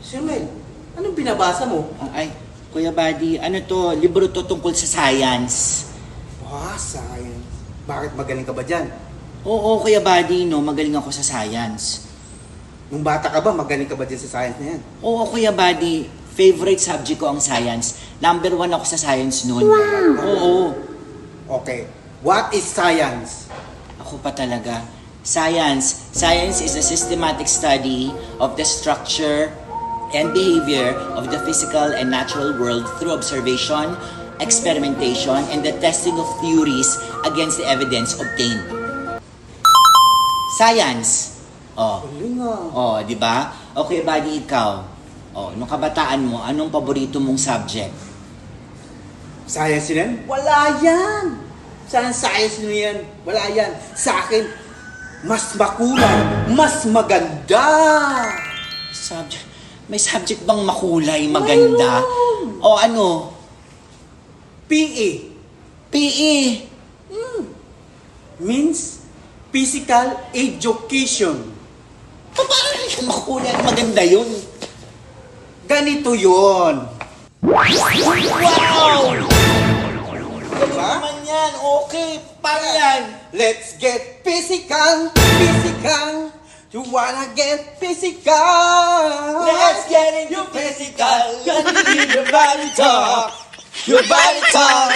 Sir Mel, anong binabasa mo? Ay, Kuya Buddy, ano to? Libro to tungkol sa science. Science. Bakit magaling ka ba dyan? Oo, Kuya Buddy, no, magaling ako sa science. Nung bata ka ba, magaling ka ba dyan sa science na yan? Oo, Kuya Buddy, favorite subject ko ang science. Number 1 ako sa science noon. Wow! Oo. Okay, what is science? Ako pa talaga. Science. Science is a systematic study of the structure and behavior of the physical and natural world through observation, experimentation, and the testing of theories against the evidence obtained. Science. Oh. Galing ah. Oh, di ba? Okay, Buddy, ikaw. Oh, nung kabataan mo, anong paborito mong subject? Science yan? Wala yan! Saan science nyo yan? Wala yan. Sa akin, mas makulay, mas maganda! Subject. May subject bang makulay, maganda? O ano? PE. PE. Means Physical Education. Paano yung makulay at maganda yun? Ganito yon. Wow! Galing Diba? naman yan. Okay, paano yan? Let's get physical, physical. You wanna get physical? Let's get into physical. Your body talk. Your body talk.